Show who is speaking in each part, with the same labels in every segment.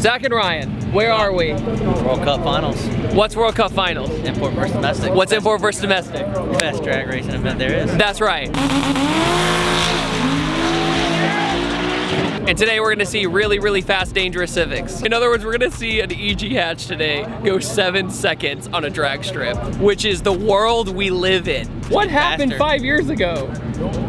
Speaker 1: Zach and Ryan, where are we?
Speaker 2: World Cup Finals.
Speaker 1: What's World Cup Finals?
Speaker 2: Import versus domestic.
Speaker 1: What's import versus domestic?
Speaker 2: Best drag racing event there is.
Speaker 1: That's right. And today we're gonna see really, really fast, dangerous Civics. In other words, we're gonna see an EG hatch today go 7 seconds on a drag strip, which is the world we live in. What happened
Speaker 2: faster.
Speaker 1: 5 years ago?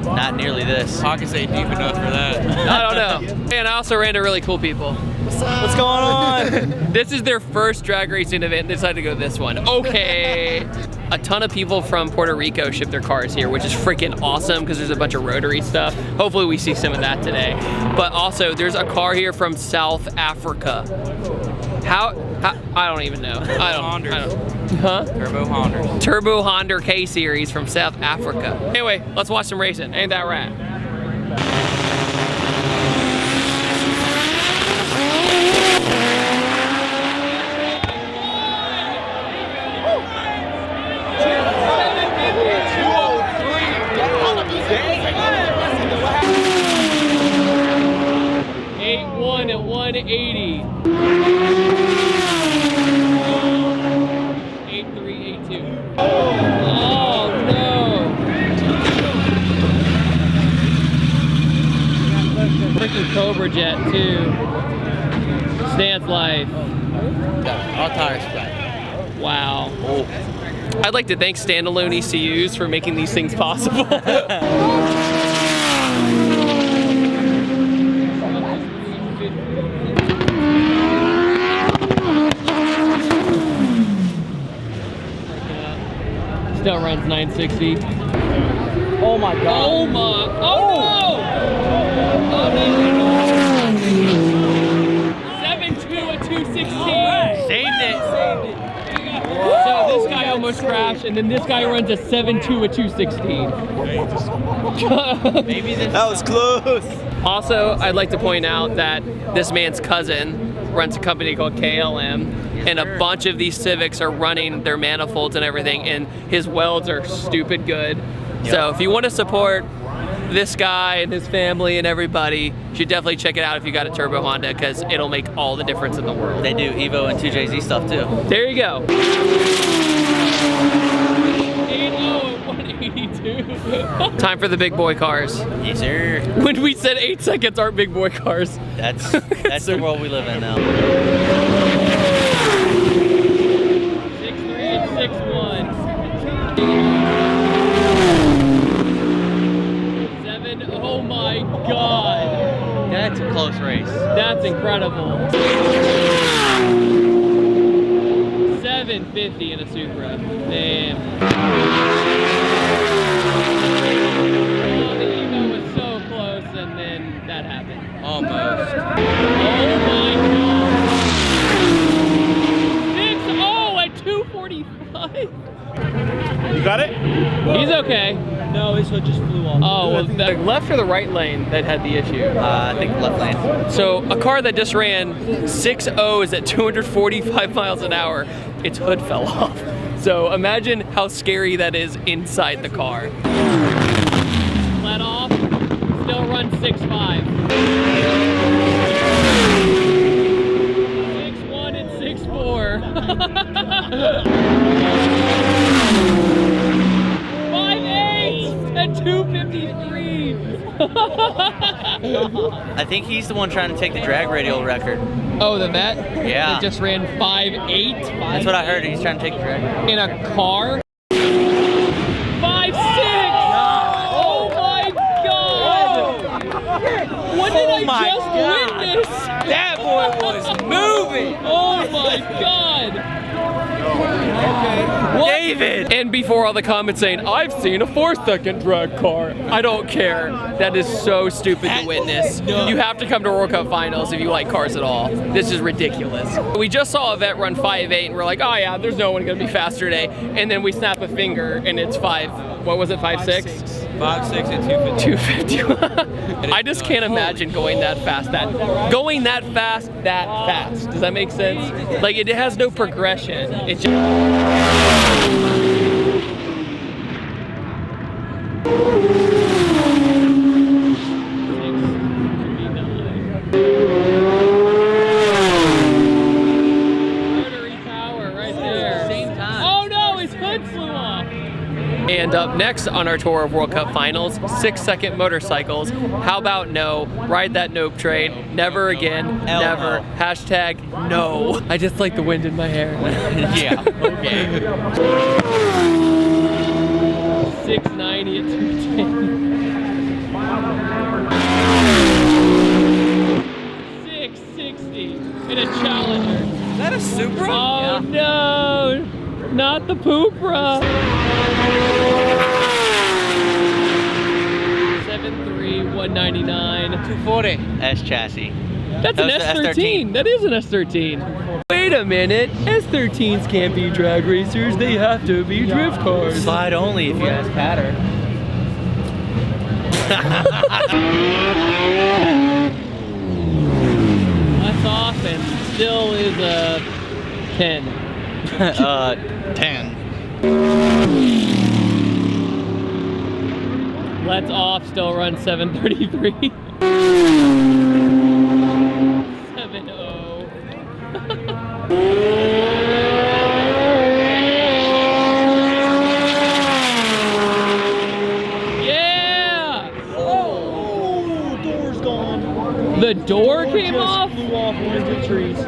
Speaker 2: Not nearly this.
Speaker 3: Pockets ain't deep enough for that.
Speaker 1: I don't know. And I also ran to really cool people.
Speaker 2: What's going on?
Speaker 1: This is their first drag racing event. They decided to go this one. Okay. A ton of people from Puerto Rico ship their cars here, which is freaking awesome because there's a bunch of rotary stuff. Hopefully we see some of that today. But also there's a car here from South Africa. How I don't even know. I don't. Huh?
Speaker 3: Turbo Hondas.
Speaker 1: Turbo Honda K series from South Africa. Anyway, let's watch some racing. Ain't that right? At 180. 8382. Oh no. Freaking Cobra Jet too. Stance life.
Speaker 2: All tires flat.
Speaker 1: Wow. Oh. I'd like to thank standalone ECUs for making these things possible. Still runs 960.
Speaker 2: Oh my god.
Speaker 1: Oh my. Oh no! Oh no! 7.2 at 216.
Speaker 2: Saved it.
Speaker 1: So this guy almost crashed, and then this guy runs a 7.2 at 216.
Speaker 2: Maybe this. That was close.
Speaker 1: Also, I'd like to point out that this man's cousin runs a company called KLM, and a bunch of these Civics are running their manifolds and everything, and his welds are stupid good. Yep. So if you want to support this guy and his family and everybody, you should definitely check it out if you got a Turbo Honda, because it'll make all the difference in the world.
Speaker 2: They do Evo and 2JZ stuff too.
Speaker 1: There you go. 8.0 at 182. Time for the big boy cars.
Speaker 2: Yes, sir.
Speaker 1: When we said 8 seconds aren't big boy cars.
Speaker 2: That's the world we live in now.
Speaker 1: 6.3 and 6.1. 7. Oh my god.
Speaker 2: That's a close race.
Speaker 1: That's incredible. 750 in a Supra. Damn. Oh, the Evo was so close, and then that happened.
Speaker 3: Almost.
Speaker 1: Oh my god. 6.0 at 245.
Speaker 3: You got it?
Speaker 1: He's okay.
Speaker 2: No, his hood just flew off.
Speaker 1: Oh, well, the left or the right lane that had the issue?
Speaker 2: I think left lane.
Speaker 1: So a car that just ran 6.0s at 245 miles an hour, its hood fell off. So imagine how scary that is inside the car. Let off, still runs 6.5. 6.1 and 6.4. 5.8 at 253.
Speaker 2: I think he's the one trying to take the drag radial record.
Speaker 1: Oh, the vet?
Speaker 2: Yeah.
Speaker 1: It just ran 5.8?
Speaker 2: That's what I heard. He's trying to take the drag radial.
Speaker 1: In a car? 5.6! Oh my god! What did I just witness?
Speaker 2: That boy was moving!
Speaker 1: Oh my god! What? David! And before all the comments saying, I've seen a 4-second drag car. I don't care. That is so stupid to witness. You have to come to World Cup Finals if you like cars at all. This is ridiculous. We just saw a vet run 5.8 and we're like, oh yeah, there's no one gonna be faster today. And then we snap a finger and it's 5, what was it, 5.6?
Speaker 3: 5.6 and 250.
Speaker 1: 250. I just can't imagine going that fast, that fast. Does that make sense? Like, it has no progression. It's just... Up next on our tour of World Cup finals, 6-second motorcycles. How about no? Ride that nope train. Never again. Never.
Speaker 2: No.
Speaker 1: Hashtag no. I just like the wind in my hair.
Speaker 2: Yeah, okay.
Speaker 1: 690 at 210. 660 in a Challenger.
Speaker 2: Is that a Supra?
Speaker 1: Oh no, not the Poopra. 7.3, 199.
Speaker 2: 240. S chassis.
Speaker 1: That's an
Speaker 2: That was the
Speaker 1: S13. That is an S13. Wait a minute. S13s can't be drag racers. They have to be drift cars.
Speaker 2: Slide only if you ask Patter.
Speaker 1: That's off and still is a 10.
Speaker 2: 10.
Speaker 1: Let's off still run 733. 7.0. Yeah!
Speaker 3: Oh, door's gone.
Speaker 1: The door came off?
Speaker 3: Flew off one of the trees.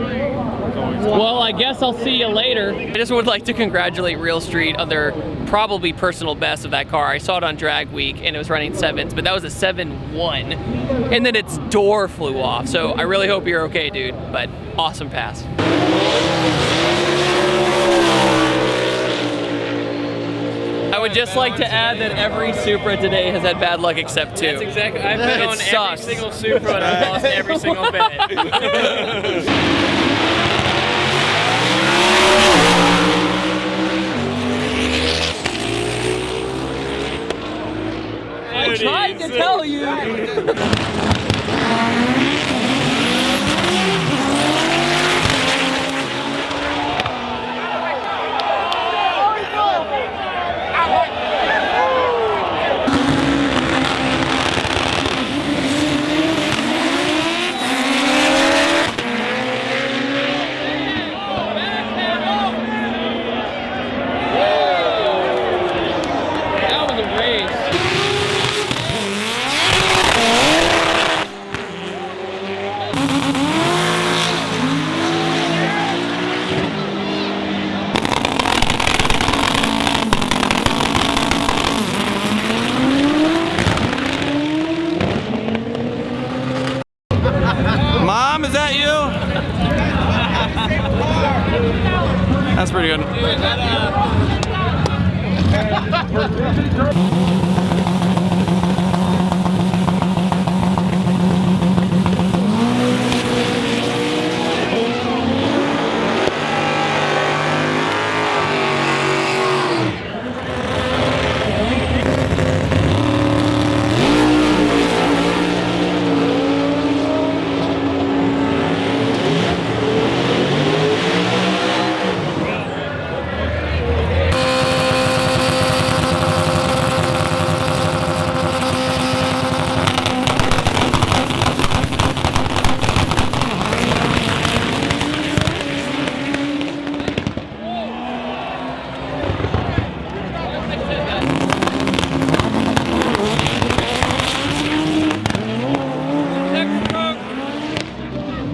Speaker 1: Well, I guess I'll see you later. I just would like to congratulate Real Street on their probably personal best of that car. I saw it on drag week and it was running 7s, but that was a 7.1. And then its door flew off. So I really hope you're okay, dude, but awesome pass. I would just like to add that every Supra today has had bad luck except 2.
Speaker 4: That's exactly. I've been
Speaker 1: It
Speaker 4: on
Speaker 1: sucks.
Speaker 4: every single Supra and I've lost every single bet.
Speaker 1: I tried to tell you. That was a race.
Speaker 3: Mom, is that you? That's pretty good.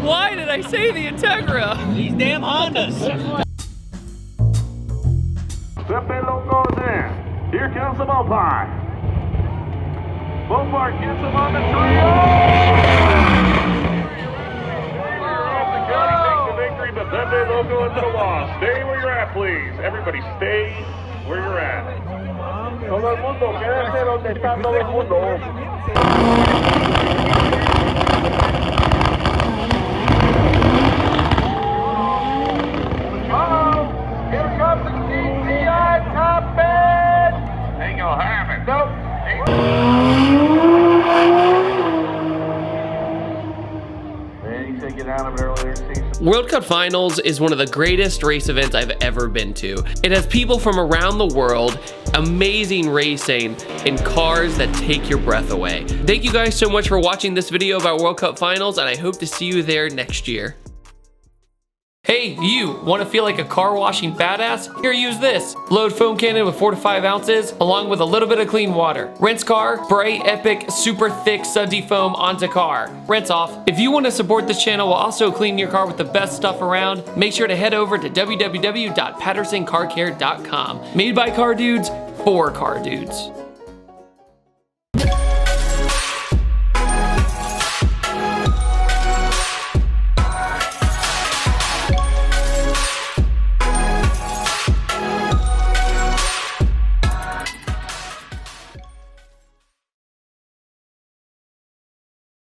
Speaker 3: Why did I say the Integra?
Speaker 2: These damn Hondas.
Speaker 5: Pepe Loco's in. Here comes the Mopar. Mopar gets him on the trio. Off the gun, he takes the victory, but Pepe Loco into the loss. Stay where you're at, please. Everybody stay where you're at. Todo el mundo, quédate donde está todo el mundo. Here comes the GTI top man. Ain't gonna happen. Nope. Man, he said get out of it earlier season.
Speaker 1: World Cup Finals is one of the greatest race events I've ever been to. It has people from around the world, amazing racing, and cars that take your breath away. Thank you guys so much for watching this video about World Cup Finals, and I hope to see you there next year. Hey, you want to feel like a car washing badass? Here, use this. Load foam cannon with 4 to 5 ounces, along with a little bit of clean water. Rinse car, spray epic, super thick Sunday foam onto car. Rinse off. If you want to support this channel while also cleaning your car with the best stuff around, make sure to head over to www.pattersoncarcare.com. Made by car dudes, for car dudes.